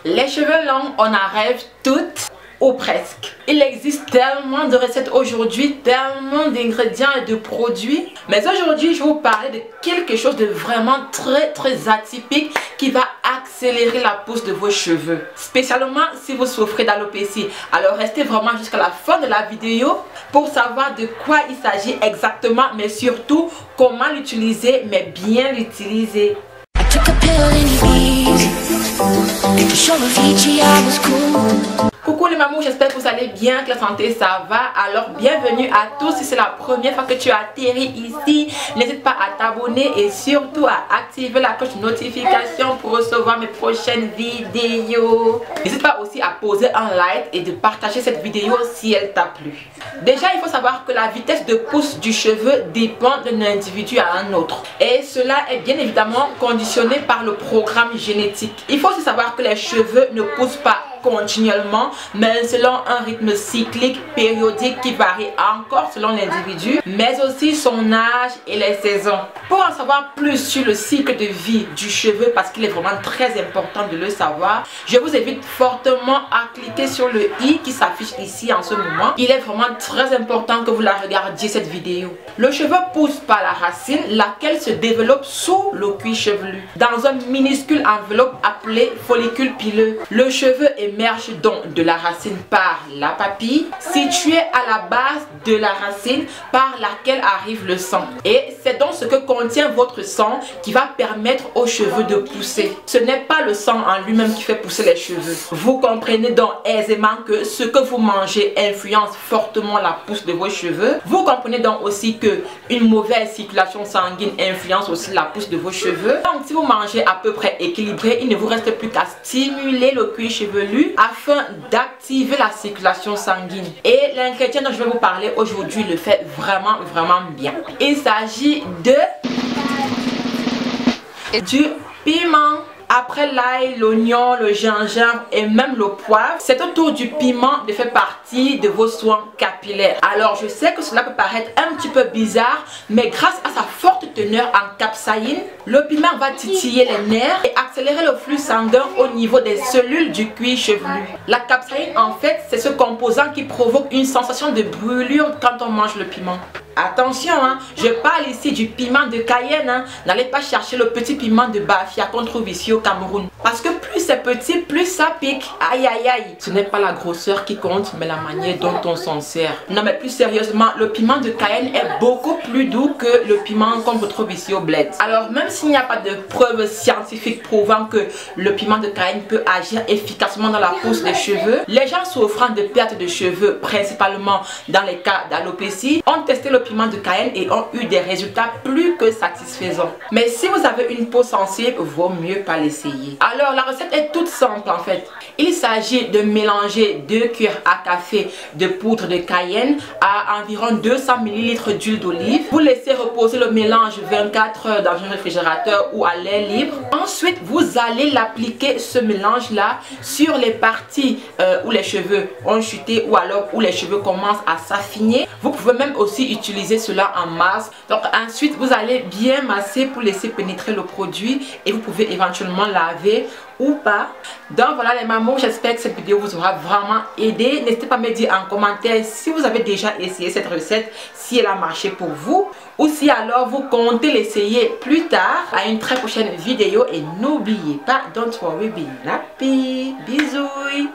Les cheveux longs, on arrive toutes ou presque. Il existe tellement de recettes aujourd'hui, tellement d'ingrédients et de produits. Mais aujourd'hui, je vais vous parler de quelque chose de vraiment très atypique qui va accélérer la pousse de vos cheveux. Spécialement si vous souffrez d'alopécie. Alors restez vraiment jusqu'à la fin de la vidéo pour savoir de quoi il s'agit exactement, mais surtout comment l'utiliser, mais bien l'utiliser. Coucou les mamous, j'espère que vous allez bien, que la santé ça va. Alors bienvenue à tous. Si c'est la première fois que tu atterris ici, n'hésite pas à t'abonner et surtout à activer la cloche de notification pour recevoir mes prochaines vidéos. N'hésite pas aussi à poser un like et de partager cette vidéo si elle t'a plu. Déjà, il faut savoir que la vitesse de pousse du cheveu dépend d'un individu à un autre. Et cela est bien évidemment conditionné par le programme génétique. Il faut aussi savoir que les cheveux ne poussent pas continuellement, mais selon un rythme cyclique périodique qui varie encore selon l'individu, mais aussi son âge et les saisons. Pour en savoir plus sur le cycle de vie du cheveu, parce qu'il est vraiment très important de le savoir, je vous invite fortement à cliquer sur le i qui s'affiche ici en ce moment. Il est vraiment très important que vous la regardiez cette vidéo. Le cheveu pousse par la racine, laquelle se développe sous le cuir chevelu, dans un minuscule enveloppe appelée follicule pileux. Le cheveu émerge donc de la racine par la papille, située à la base de la racine par laquelle arrive le sang. Et c'est donc ce que contient votre sang qui va permettre aux cheveux de pousser. Ce n'est pas le sang en lui-même qui fait pousser les cheveux. Vous comprenez donc aisément que ce que vous mangez influence fortement la pousse de vos cheveux. Vous comprenez donc aussi que une mauvaise circulation sanguine influence aussi la pousse de vos cheveux. Donc si vous mangez à peu près équilibré, il ne vous reste plus qu'à stimuler le cuir chevelu afin d'activer la circulation sanguine. Et l'ingrédient dont je vais vous parler aujourd'hui le fait vraiment bien. Il s'agit du piment. Après l'ail, l'oignon, le gingembre et même le poivre, c'est au tour du piment de faire partie de vos soins capillaires. Alors je sais que cela peut paraître un petit peu bizarre, mais grâce à sa forte teneur en capsaïne, le piment va titiller les nerfs et accélérer le flux sanguin au niveau des cellules du cuir chevelu. La capsaïne en fait, c'est ce composant qui provoque une sensation de brûlure quand on mange le piment. Attention, je parle ici du piment de Cayenne. N'allez pas chercher le petit piment de Bafia qu'on trouve ici au Cameroun. Parce que plus c'est petit, plus ça pique. Aïe aïe aïe. Ce n'est pas la grosseur qui compte, mais la manière dont on s'en sert. Non mais plus sérieusement, le piment de Cayenne est beaucoup plus doux que le piment qu'on retrouve ici au bled. Alors même s'il n'y a pas de preuves scientifiques prouvant que le piment de Cayenne peut agir efficacement dans la pousse des cheveux, les gens souffrant de perte de cheveux, principalement dans les cas d'alopécie, ont testé le piment de Cayenne et ont eu des résultats plus que satisfaisants. Mais si vous avez une peau sensible, vaut mieux pas l'essayer. Alors la recette est toute simple en fait. Il s'agit de mélanger 2 cuillères à café de poudre de cayenne à environ 200 ml d'huile d'olive. Vous laissez reposer le mélange 24 heures dans un réfrigérateur ou à l'air libre. Ensuite, vous allez l'appliquer ce mélange là sur les parties où les cheveux ont chuté ou alors où les cheveux commencent à s'affiner. Vous pouvez même aussi utiliser cela en masse. Donc ensuite, vous allez bien masser pour laisser pénétrer le produit et vous pouvez éventuellement laver ou pas. Donc voilà les mamans, j'espère que cette vidéo vous aura vraiment aidé. N'hésitez pas à me dire en commentaire si vous avez déjà essayé cette recette, si elle a marché pour vous ou si alors vous comptez l'essayer plus tard. À une très prochaine vidéo et n'oubliez pas, don't worry, be happy. Bisous.